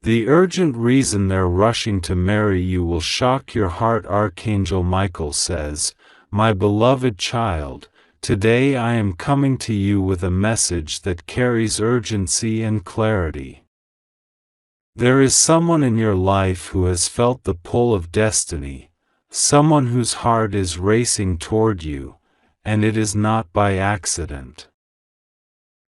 The urgent reason they're rushing to marry you will shock your heart. Archangel Michael says, "My beloved child, today I am coming to you with a message that carries urgency and clarity. There is someone in your life who has felt the pull of destiny, someone whose heart is racing toward you, and it is not by accident.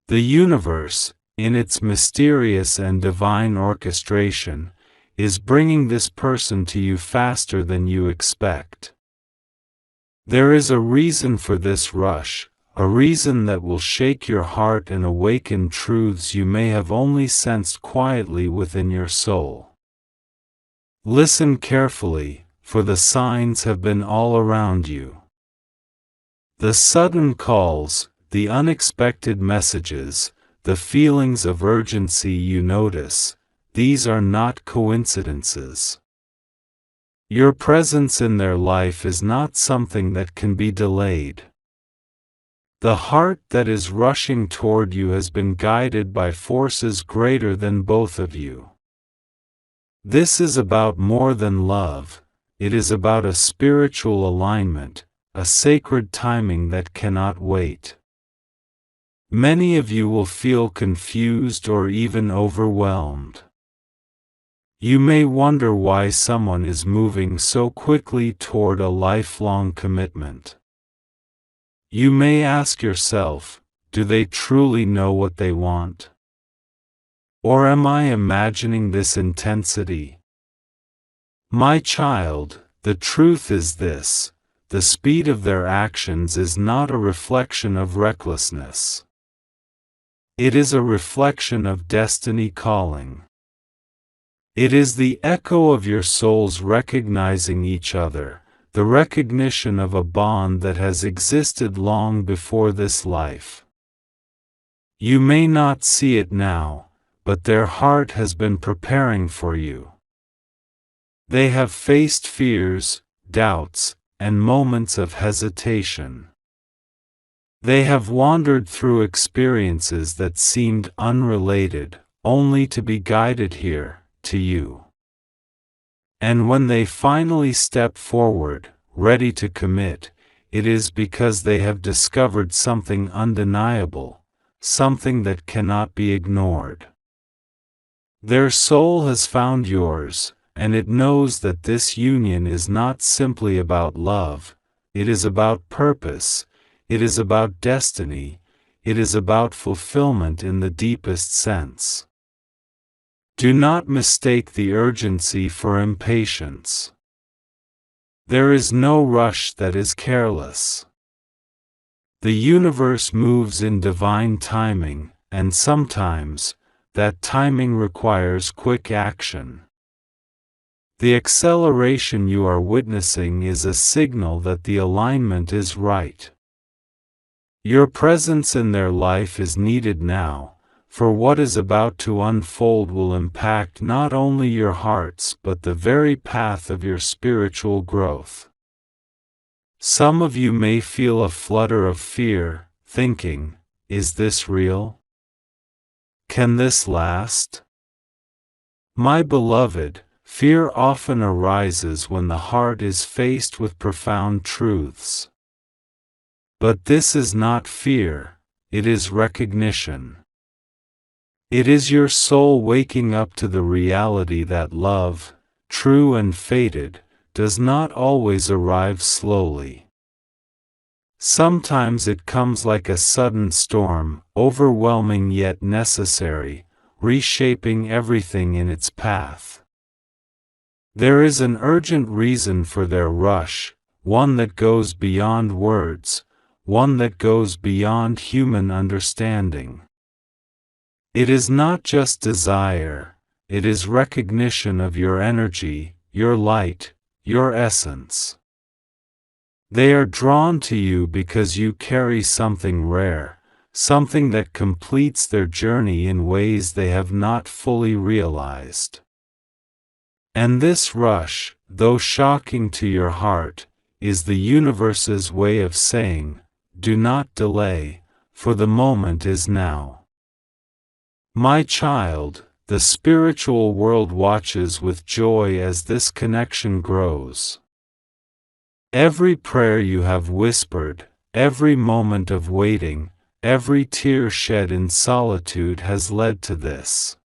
The universe, in its mysterious and divine orchestration, is bringing this person to you faster than you expect. There is a reason for this rush, a reason that will shake your heart and awaken truths you may have only sensed quietly within your soul. Listen carefully, for the signs have been all around you. The sudden calls, the unexpected messages, the feelings of urgency you notice, these are not coincidences. Your presence in their life is not something that can be delayed. The heart that is rushing toward you has been guided by forces greater than both of you. This is about more than love, it is about a spiritual alignment, a sacred timing that cannot wait. Many of you will feel confused or even overwhelmed. You may wonder why someone is moving so quickly toward a lifelong commitment. You may ask yourself, do they truly know what they want? Or am I imagining this intensity? My child, the truth is this: the speed of their actions is not a reflection of recklessness. It is a reflection of destiny calling. It is the echo of your souls recognizing each other, the recognition of a bond that has existed long before this life. You may not see it now, but their heart has been preparing for you. They have faced fears, doubts, and moments of hesitation. They have wandered through experiences that seemed unrelated, only to be guided here, to you. And when they finally step forward, ready to commit, it is because they have discovered something undeniable, something that cannot be ignored. Their soul has found yours, and it knows that this union is not simply about love, it is about purpose. It is about destiny, it is about fulfillment in the deepest sense. Do not mistake the urgency for impatience. There is no rush that is careless. The universe moves in divine timing, and sometimes, that timing requires quick action. The acceleration you are witnessing is a signal that the alignment is right. Your presence in their life is needed now, for what is about to unfold will impact not only your hearts but the very path of your spiritual growth. Some of you may feel a flutter of fear, thinking, "Is this real? Can this last?" My beloved, fear often arises when the heart is faced with profound truths. But this is not fear, it is recognition. It is your soul waking up to the reality that love, true and fated, does not always arrive slowly. Sometimes it comes like a sudden storm, overwhelming yet necessary, reshaping everything in its path. There is an urgent reason for their rush, one that goes beyond words, one that goes beyond human understanding. It is not just desire, it is recognition of your energy, your light, your essence. They are drawn to you because you carry something rare, something that completes their journey in ways they have not fully realized. And this rush, though shocking to your heart, is the universe's way of saying, "Do not delay, for the moment is now." My child, the spiritual world watches with joy as this connection grows. Every prayer you have whispered, every moment of waiting, every tear shed in solitude has led to this.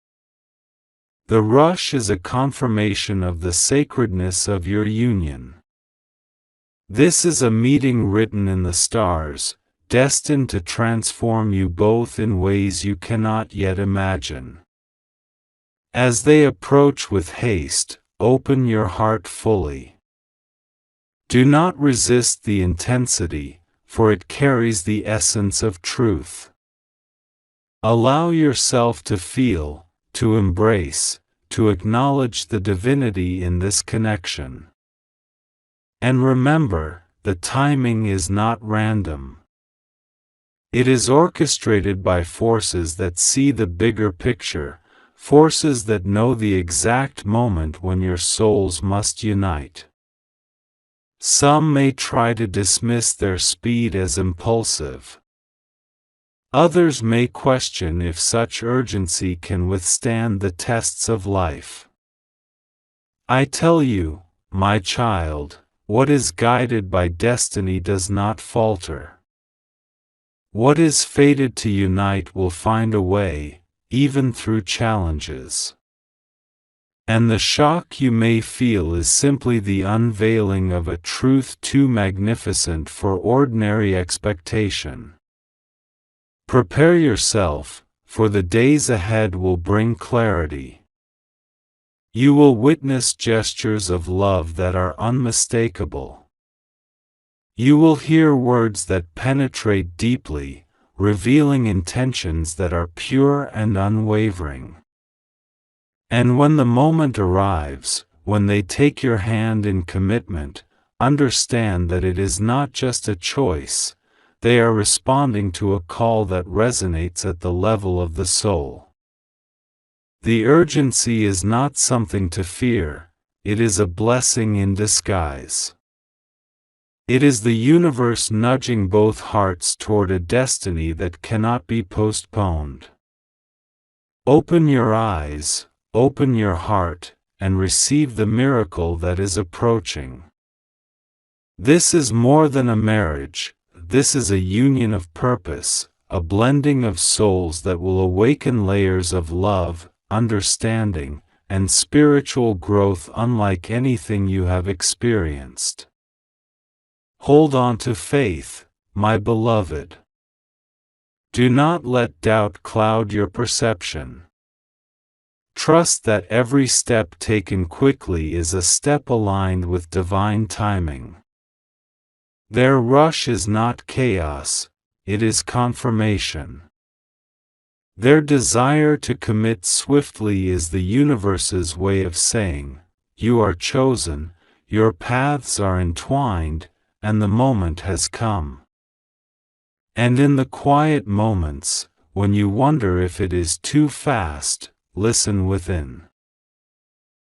The rush is a confirmation of the sacredness of your union. This is a meeting written in the stars, destined to transform you both in ways you cannot yet imagine. As they approach with haste, open your heart fully. Do not resist the intensity, for it carries the essence of truth. Allow yourself to feel, to embrace, to acknowledge the divinity in this connection. And remember, the timing is not random. It is orchestrated by forces that see the bigger picture, forces that know the exact moment when your souls must unite. Some may try to dismiss their speed as impulsive. Others may question if such urgency can withstand the tests of life. I tell you, my child, what is guided by destiny does not falter. What is fated to unite will find a way, even through challenges. And the shock you may feel is simply the unveiling of a truth too magnificent for ordinary expectation. Prepare yourself, for the days ahead will bring clarity. You will witness gestures of love that are unmistakable. You will hear words that penetrate deeply, revealing intentions that are pure and unwavering. And when the moment arrives, when they take your hand in commitment, understand that it is not just a choice, they are responding to a call that resonates at the level of the soul. The urgency is not something to fear, it is a blessing in disguise. It is the universe nudging both hearts toward a destiny that cannot be postponed. Open your eyes, open your heart, and receive the miracle that is approaching. This is more than a marriage, this is a union of purpose, a blending of souls that will awaken layers of love, understanding, and spiritual growth unlike anything you have experienced. Hold on to faith, my beloved. Do not let doubt cloud your perception. Trust that every step taken quickly is a step aligned with divine timing. Their rush is not chaos, it is confirmation. Their desire to commit swiftly is the universe's way of saying, "You are chosen, your paths are entwined, and the moment has come." And in the quiet moments, when you wonder if it is too fast, listen within.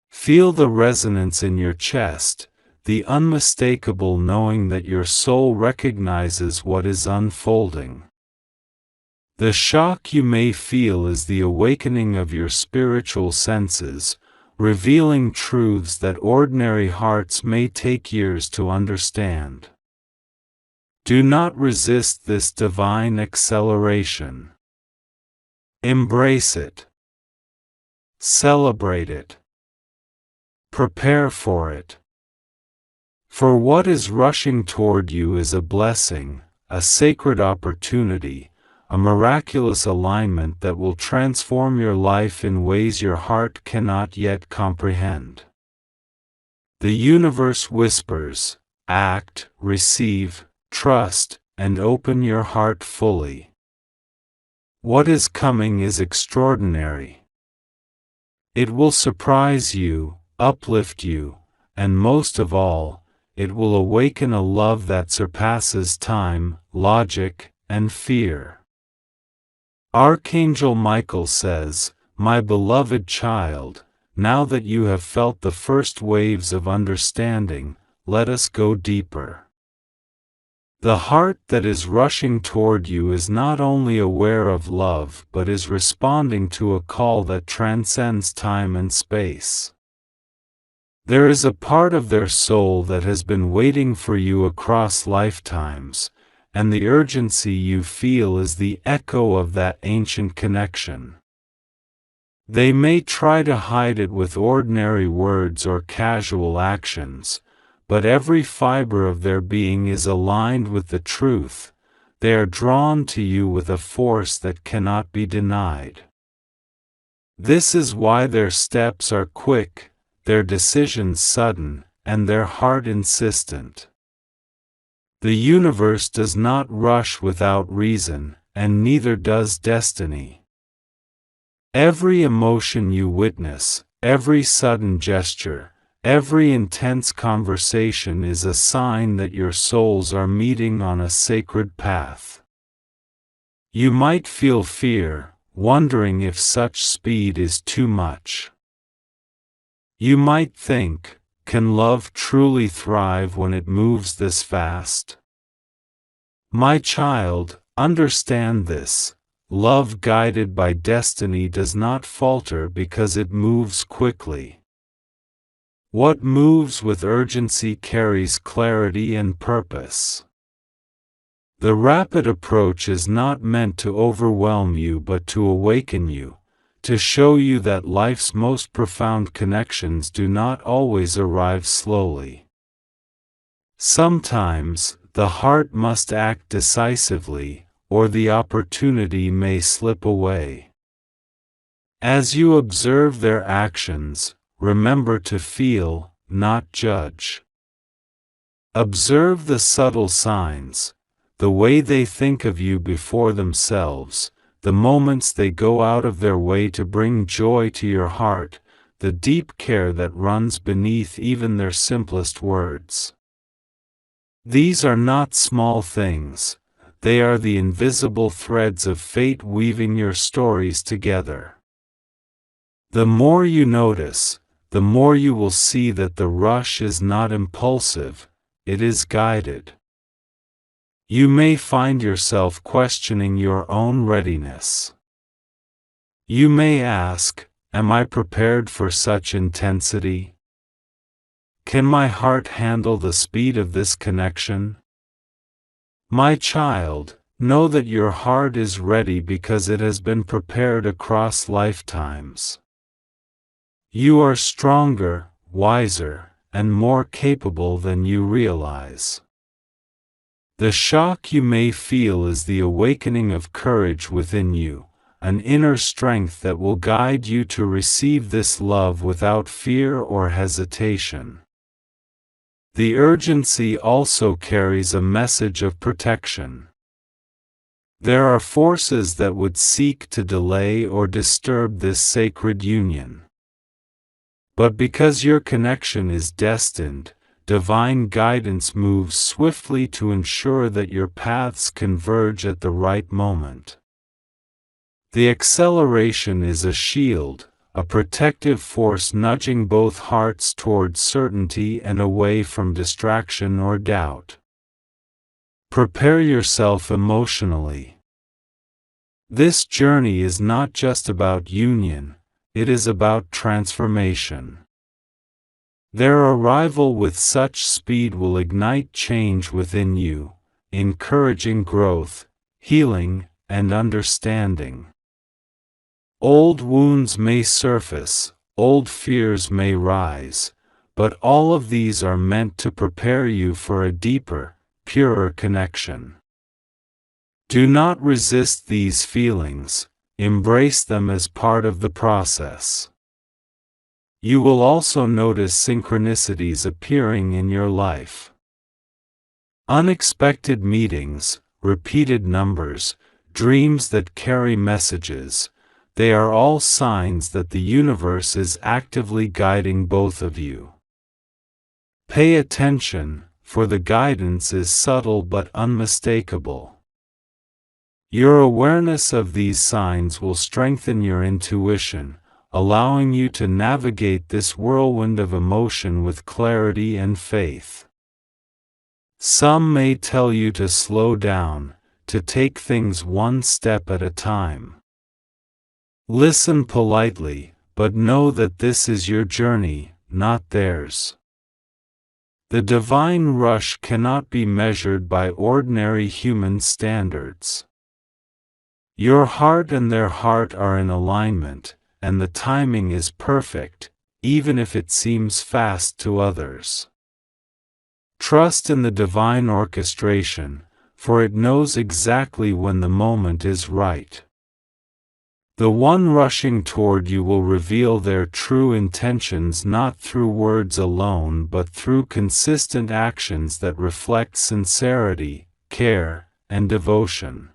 Feel the resonance in your chest, the unmistakable knowing that your soul recognizes what is unfolding. The shock you may feel is the awakening of your spiritual senses, revealing truths that ordinary hearts may take years to understand. Do not resist this divine acceleration. Embrace it. Celebrate it. Prepare for it. For what is rushing toward you is a blessing, a sacred opportunity, a miraculous alignment that will transform your life in ways your heart cannot yet comprehend. The universe whispers, act, receive, trust, and open your heart fully. What is coming is extraordinary. It will surprise you, uplift you, and most of all, it will awaken a love that surpasses time, logic, and fear. Archangel Michael says, "My beloved child, now that you have felt the first waves of understanding, let us go deeper." The heart that is rushing toward you is not only aware of love but is responding to a call that transcends time and space. There is a part of their soul that has been waiting for you across lifetimes, and the urgency you feel is the echo of that ancient connection. They may try to hide it with ordinary words or casual actions, but every fiber of their being is aligned with the truth. They are drawn to you with a force that cannot be denied. This is why their steps are quick, their decisions sudden, and their heart insistent. The universe does not rush without reason, and neither does destiny. Every emotion you witness, every sudden gesture, every intense conversation is a sign that your souls are meeting on a sacred path. You might feel fear, wondering if such speed is too much. You might think, can love truly thrive when it moves this fast? My child, understand this. Love guided by destiny does not falter because it moves quickly. What moves with urgency carries clarity and purpose. The rapid approach is not meant to overwhelm you but to awaken you, to show you that life's most profound connections do not always arrive slowly. Sometimes, the heart must act decisively, or the opportunity may slip away. As you observe their actions, remember to feel, not judge. Observe the subtle signs, the way they think of you before themselves, the moments they go out of their way to bring joy to your heart, the deep care that runs beneath even their simplest words. These are not small things, they are the invisible threads of fate weaving your stories together. The more you notice, the more you will see that the rush is not impulsive, it is guided. You may find yourself questioning your own readiness. You may ask, am I prepared for such intensity? Can my heart handle the speed of this connection? My child, know that your heart is ready because it has been prepared across lifetimes. You are stronger, wiser, and more capable than you realize. The shock you may feel is the awakening of courage within you, an inner strength that will guide you to receive this love without fear or hesitation. The urgency also carries a message of protection. There are forces that would seek to delay or disturb this sacred union. But because your connection is destined, divine guidance moves swiftly to ensure that your paths converge at the right moment. The acceleration is a shield, a protective force nudging both hearts toward certainty and away from distraction or doubt. Prepare yourself emotionally. This journey is not just about union, it is about transformation. Their arrival with such speed will ignite change within you, encouraging growth, healing, and understanding. Old wounds may surface, old fears may rise, but all of these are meant to prepare you for a deeper, purer connection. Do not resist these feelings, embrace them as part of the process. You will also notice synchronicities appearing in your life. Unexpected meetings, repeated numbers, dreams that carry messages, they are all signs that the universe is actively guiding both of you. Pay attention, for the guidance is subtle but unmistakable. Your awareness of these signs will strengthen your intuition, allowing you to navigate this whirlwind of emotion with clarity and faith. Some may tell you to slow down, to take things one step at a time. Listen politely, but know that this is your journey, not theirs. The divine rush cannot be measured by ordinary human standards. Your heart and their heart are in alignment, and the timing is perfect, even if it seems fast to others. Trust in the divine orchestration, for it knows exactly when the moment is right. The one rushing toward you will reveal their true intentions not through words alone but through consistent actions that reflect sincerity, care, and devotion.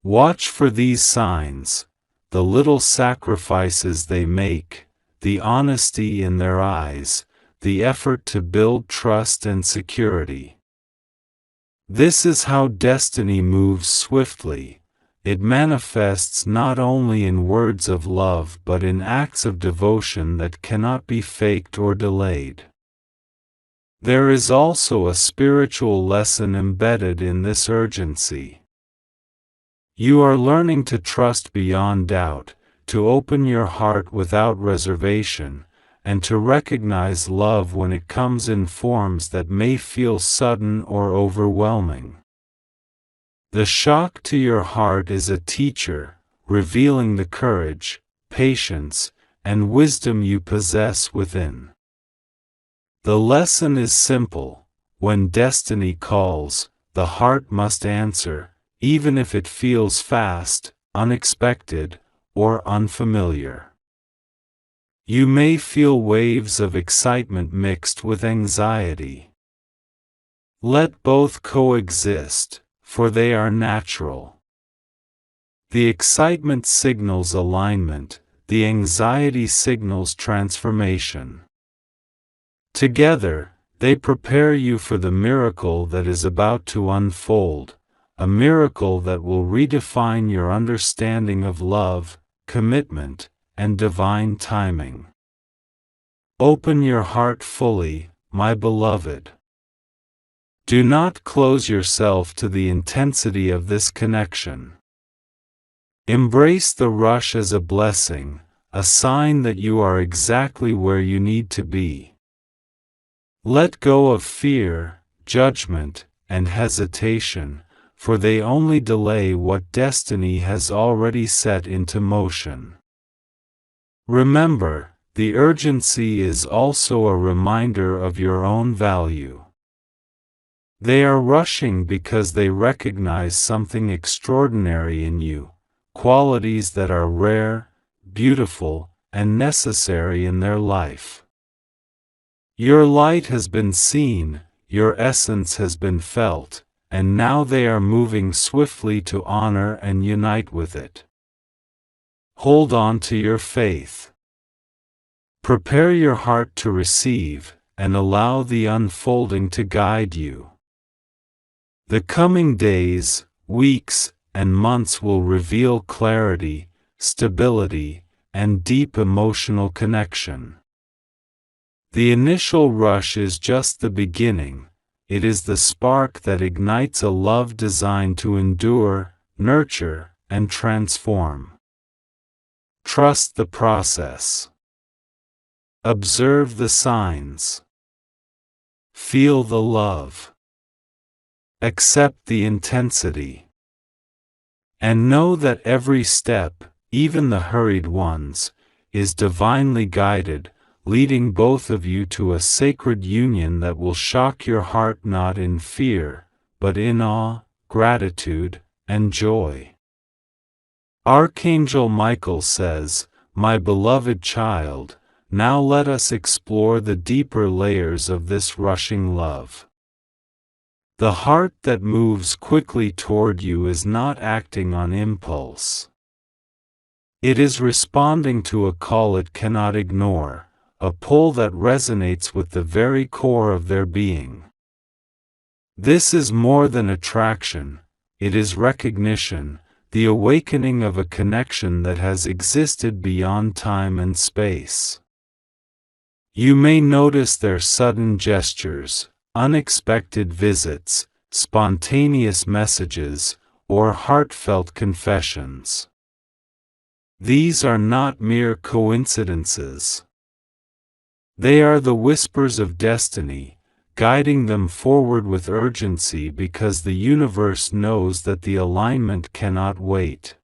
Watch for these signs, the little sacrifices they make, the honesty in their eyes, the effort to build trust and security. This is how destiny moves swiftly. It manifests not only in words of love but in acts of devotion that cannot be faked or delayed. There is also a spiritual lesson embedded in this urgency. You are learning to trust beyond doubt, to open your heart without reservation, and to recognize love when it comes in forms that may feel sudden or overwhelming. The shock to your heart is a teacher, revealing the courage, patience, and wisdom you possess within. The lesson is simple: when destiny calls, the heart must answer, even if it feels fast, unexpected, or unfamiliar. You may feel waves of excitement mixed with anxiety. Let both coexist, for they are natural. The excitement signals alignment, the anxiety signals transformation. Together, they prepare you for the miracle that is about to unfold, a miracle that will redefine your understanding of love, commitment, and divine timing. Open your heart fully, my beloved. Do not close yourself to the intensity of this connection. Embrace the rush as a blessing, a sign that you are exactly where you need to be. Let go of fear, judgment, and hesitation, for they only delay what destiny has already set into motion. Remember, the urgency is also a reminder of your own value. They are rushing because they recognize something extraordinary in you, qualities that are rare, beautiful, and necessary in their life. Your light has been seen, your essence has been felt, and now they are moving swiftly to honor and unite with it. Hold on to your faith. Prepare your heart to receive, and allow the unfolding to guide you. The coming days, weeks, and months will reveal clarity, stability, and deep emotional connection. The initial rush is just the beginning. It is the spark that ignites a love designed to endure, nurture, and transform. Trust the process. Observe the signs. Feel the love. Accept the intensity. And know that every step, even the hurried ones, is divinely guided, leading both of you to a sacred union that will shock your heart not in fear, but in awe, gratitude, and joy. Archangel Michael says, "My beloved child, now let us explore the deeper layers of this rushing love." The heart that moves quickly toward you is not acting on impulse. It is responding to a call it cannot ignore, a pull that resonates with the very core of their being. This is more than attraction, it is recognition, the awakening of a connection that has existed beyond time and space. You may notice their sudden gestures, unexpected visits, spontaneous messages, or heartfelt confessions. These are not mere coincidences. They are the whispers of destiny, guiding them forward with urgency because the universe knows that the alignment cannot wait.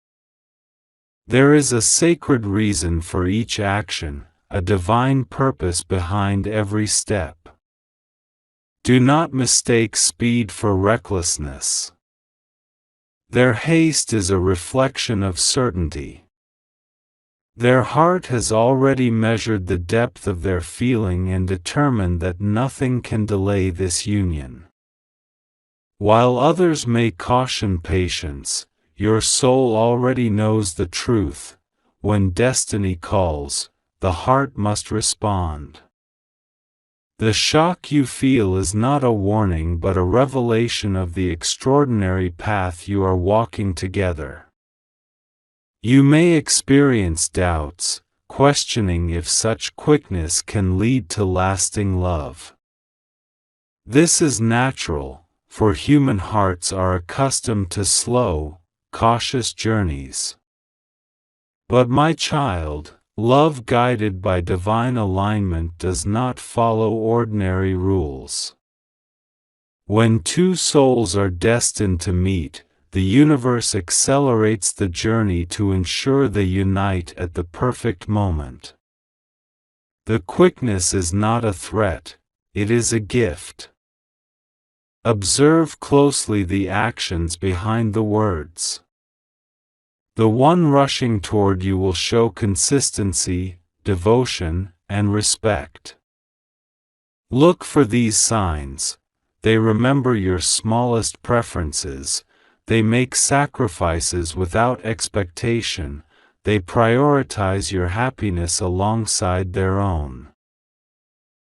There is a sacred reason for each action, a divine purpose behind every step. Do not mistake speed for recklessness. Their haste is a reflection of certainty. Their heart has already measured the depth of their feeling and determined that nothing can delay this union. While others may caution patience, your soul already knows the truth. When destiny calls, the heart must respond. The shock you feel is not a warning but a revelation of the extraordinary path you are walking together. You may experience doubts, questioning if such quickness can lead to lasting love. This is natural, for human hearts are accustomed to slow, cautious journeys. But my child, love guided by divine alignment does not follow ordinary rules. When two souls are destined to meet, the universe accelerates the journey to ensure they unite at the perfect moment. The quickness is not a threat, it is a gift. Observe closely the actions behind the words. The one rushing toward you will show consistency, devotion, and respect. Look for these signs. They remember your smallest preferences. They make sacrifices without expectation. They prioritize your happiness alongside their own.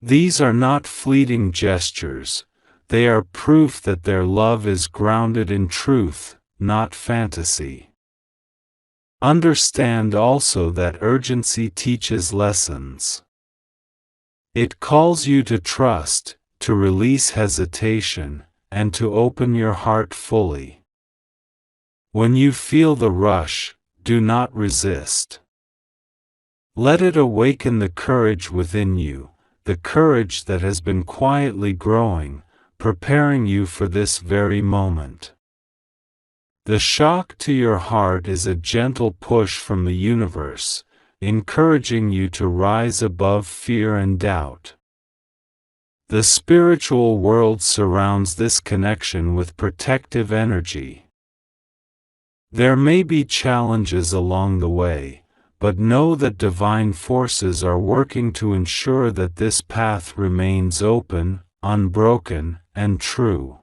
These are not fleeting gestures. They are proof that their love is grounded in truth, not fantasy. Understand also that urgency teaches lessons. It calls you to trust, to release hesitation, and to open your heart fully. When you feel the rush, do not resist. Let it awaken the courage within you, the courage that has been quietly growing, preparing you for this very moment. The shock to your heart is a gentle push from the universe, encouraging you to rise above fear and doubt. The spiritual world surrounds this connection with protective energy. There may be challenges along the way, but know that divine forces are working to ensure that this path remains open, unbroken, and true.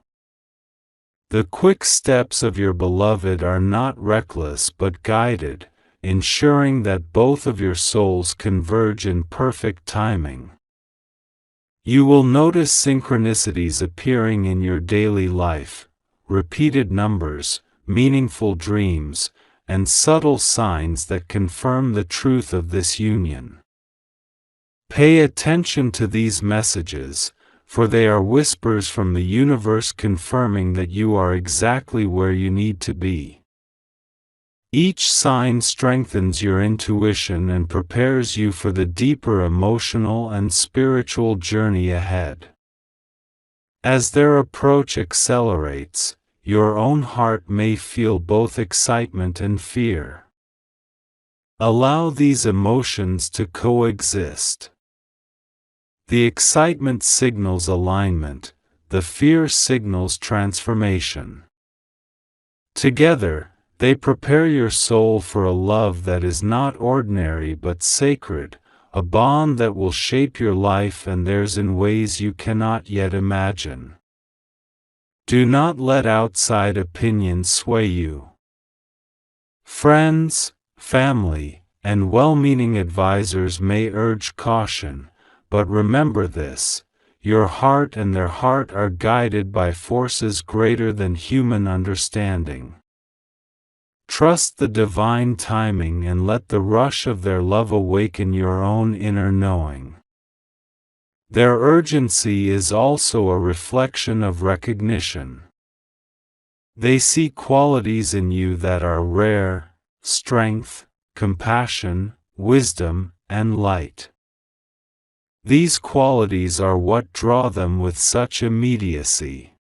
The quick steps of your beloved are not reckless but guided, ensuring that both of your souls converge in perfect timing. You will notice synchronicities appearing in your daily life, repeated numbers, meaningful dreams, and subtle signs that confirm the truth of this union. Pay attention to these messages, for they are whispers from the universe confirming that you are exactly where you need to be. Each sign strengthens your intuition and prepares you for the deeper emotional and spiritual journey ahead. As their approach accelerates, your own heart may feel both excitement and fear. Allow these emotions to coexist. The excitement signals alignment, the fear signals transformation. Together, they prepare your soul for a love that is not ordinary but sacred, a bond that will shape your life and theirs in ways you cannot yet imagine. Do not let outside opinions sway you. Friends, family, and well-meaning advisors may urge caution, but remember this: your heart and their heart are guided by forces greater than human understanding. Trust the divine timing and let the rush of their love awaken your own inner knowing. Their urgency is also a reflection of recognition. They see qualities in you that are rare: strength, compassion, wisdom, and light. These qualities are what draw them with such immediacy.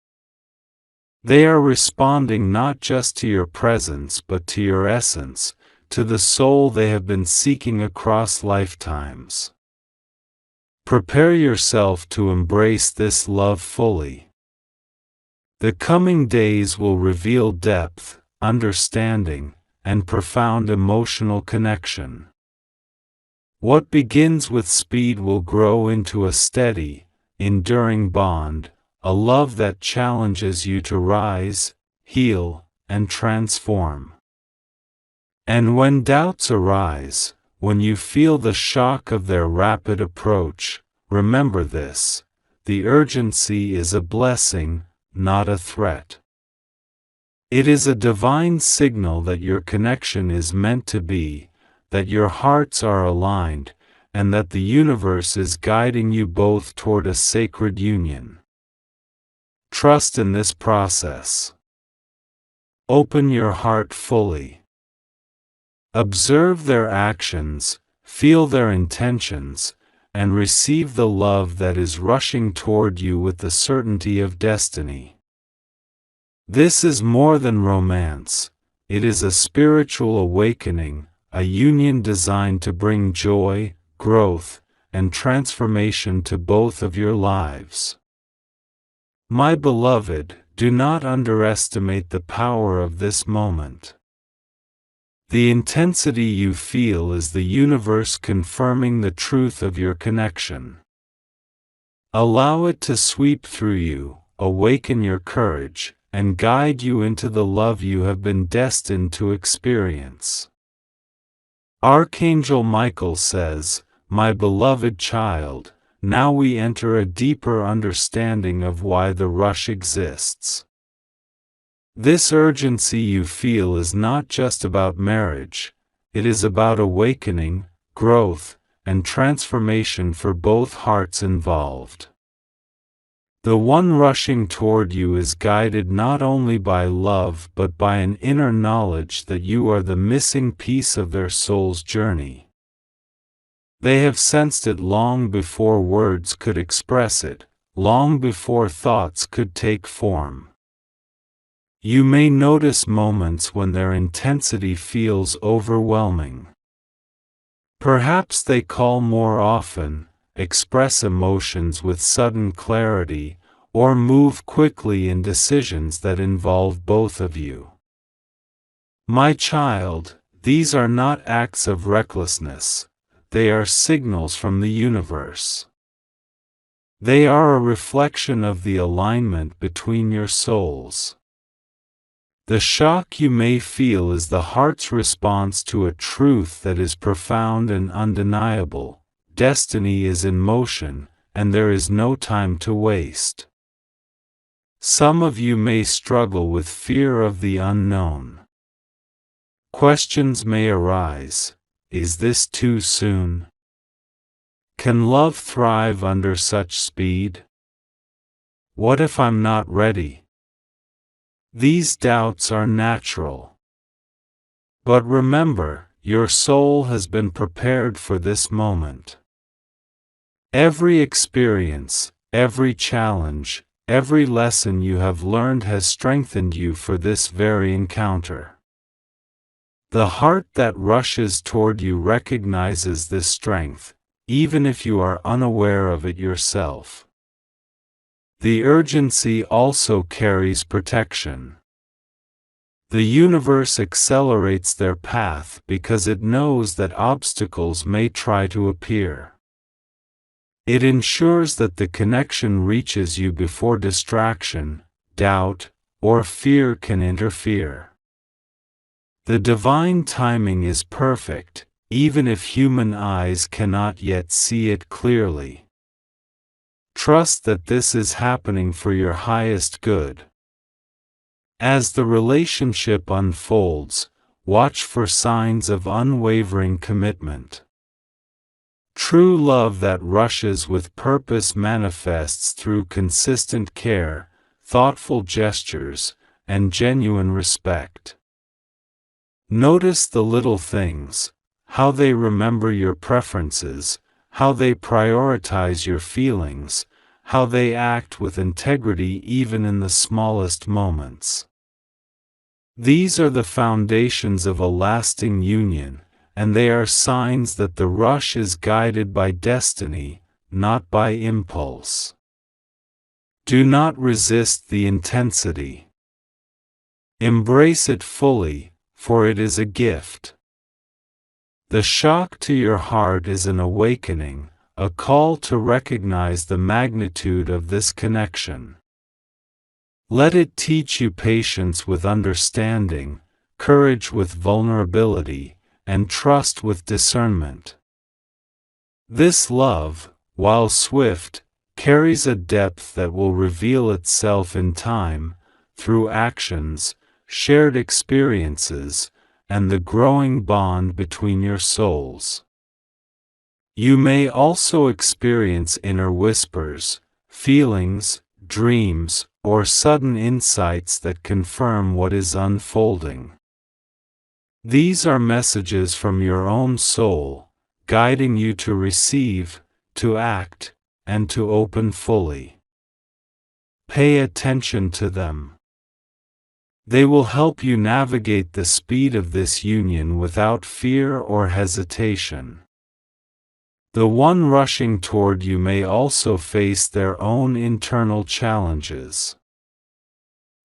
They are responding not just to your presence but to your essence, to the soul they have been seeking across lifetimes. Prepare yourself to embrace this love fully. The coming days will reveal depth, understanding, and profound emotional connection. What begins with speed will grow into a steady, enduring bond, a love that challenges you to rise, heal, and transform. And when doubts arise, when you feel the shock of their rapid approach, remember this: the urgency is a blessing, not a threat. It is a divine signal that your connection is meant to be, that your hearts are aligned, and that the universe is guiding you both toward a sacred union. Trust in this process. Open your heart fully. Observe their actions, feel their intentions, and receive the love that is rushing toward you with the certainty of destiny. This is more than romance. It is a spiritual awakening, a union designed to bring joy, growth, and transformation to both of your lives. My beloved, do not underestimate the power of this moment. The intensity you feel is the universe confirming the truth of your connection. Allow it to sweep through you, awaken your courage, and guide you into the love you have been destined to experience. Archangel Michael says, "My beloved child, now we enter a deeper understanding of why the rush exists." This urgency you feel is not just about marriage, it is about awakening, growth, and transformation for both hearts involved. The one rushing toward you is guided not only by love but by an inner knowledge that you are the missing piece of their soul's journey. They have sensed it long before words could express it, long before thoughts could take form. You may notice moments when their intensity feels overwhelming. Perhaps they call more often, express emotions with sudden clarity, or move quickly in decisions that involve both of you. My child, these are not acts of recklessness, they are signals from the universe. They are a reflection of the alignment between your souls. The shock you may feel is the heart's response to a truth that is profound and undeniable: destiny is in motion, and there is no time to waste. Some of you may struggle with fear of the unknown. Questions may arise: is this too soon? Can love thrive under such speed? What if I'm not ready? These doubts are natural. But remember, your soul has been prepared for this moment. Every experience, every challenge, every lesson you have learned has strengthened you for this very encounter. The heart that rushes toward you recognizes this strength, even if you are unaware of it yourself. The urgency also carries protection. The universe accelerates their path because it knows that obstacles may try to appear. It ensures that the connection reaches you before distraction, doubt, or fear can interfere. The divine timing is perfect, even if human eyes cannot yet see it clearly. Trust that this is happening for your highest good. As the relationship unfolds, watch for signs of unwavering commitment. True love that rushes with purpose manifests through consistent care, thoughtful gestures, and genuine respect. Notice the little things, how they remember your preferences, how they prioritize your feelings, how they act with integrity even in the smallest moments. These are the foundations of a lasting union, and they are signs that the rush is guided by destiny, not by impulse. Do not resist the intensity. Embrace it fully, for it is a gift. The shock to your heart is an awakening, a call to recognize the magnitude of this connection. Let it teach you patience with understanding, courage with vulnerability, and trust with discernment. This love, while swift, carries a depth that will reveal itself in time, through actions, shared experiences, and the growing bond between your souls. You may also experience inner whispers, feelings, dreams, or sudden insights that confirm what is unfolding. These are messages from your own soul, guiding you to receive, to act, and to open fully. Pay attention to them. They will help you navigate the speed of this union without fear or hesitation. The one rushing toward you may also face their own internal challenges.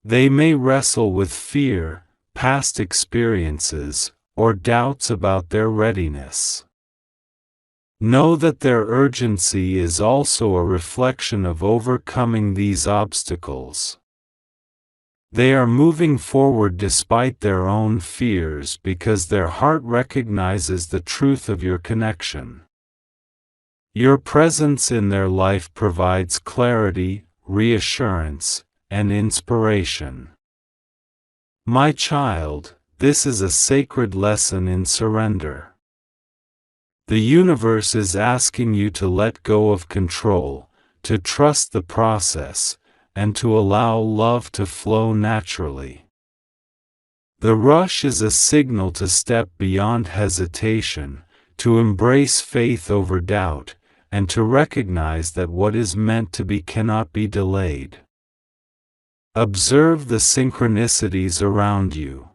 They may wrestle with fear, past experiences, or doubts about their readiness. Know that their urgency is also a reflection of overcoming these obstacles. They are moving forward despite their own fears because their heart recognizes the truth of your connection. Your presence in their life provides clarity, reassurance, and inspiration. My child, this is a sacred lesson in surrender. The universe is asking you to let go of control, to trust the process, and to allow love to flow naturally. The rush is a signal to step beyond hesitation, to embrace faith over doubt, and to recognize that what is meant to be cannot be delayed. Observe the synchronicities around you.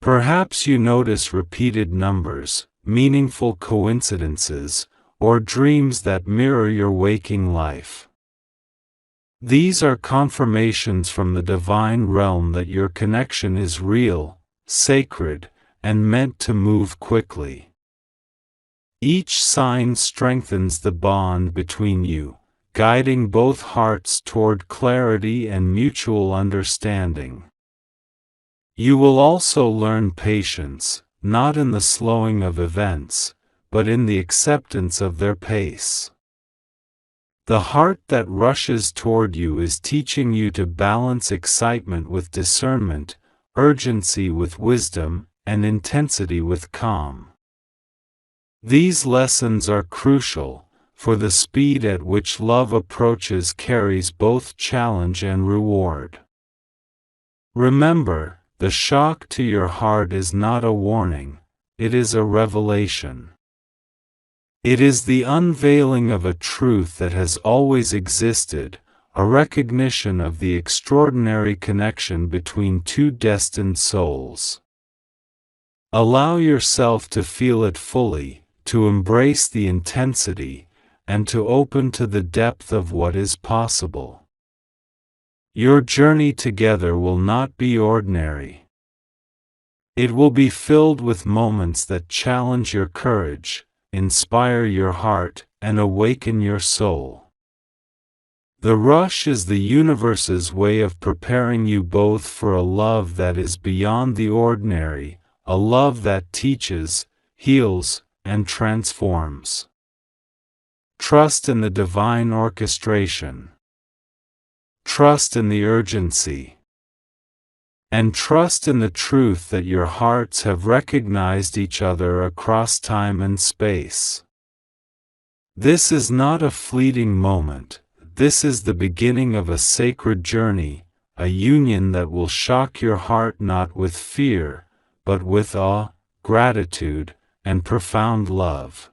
Perhaps you notice repeated numbers, meaningful coincidences, or dreams that mirror your waking life. These are confirmations from the divine realm that your connection is real, sacred, and meant to move quickly. Each sign strengthens the bond between you, guiding both hearts toward clarity and mutual understanding. You will also learn patience, not in the slowing of events, but in the acceptance of their pace. The heart that rushes toward you is teaching you to balance excitement with discernment, urgency with wisdom, and intensity with calm. These lessons are crucial, for the speed at which love approaches carries both challenge and reward. Remember, the shock to your heart is not a warning, it is a revelation. It is the unveiling of a truth that has always existed, a recognition of the extraordinary connection between two destined souls. Allow yourself to feel it fully, to embrace the intensity, and to open to the depth of what is possible. Your journey together will not be ordinary. It will be filled with moments that challenge your courage, inspire your heart, and awaken your soul. The rush is the universe's way of preparing you both for a love that is beyond the ordinary, a love that teaches, heals, and transforms. Trust in the divine orchestration. Trust in the urgency. And trust in the truth that your hearts have recognized each other across time and space. This is not a fleeting moment. This is the beginning of a sacred journey, a union that will shock your heart not with fear, but with awe, gratitude, and profound love.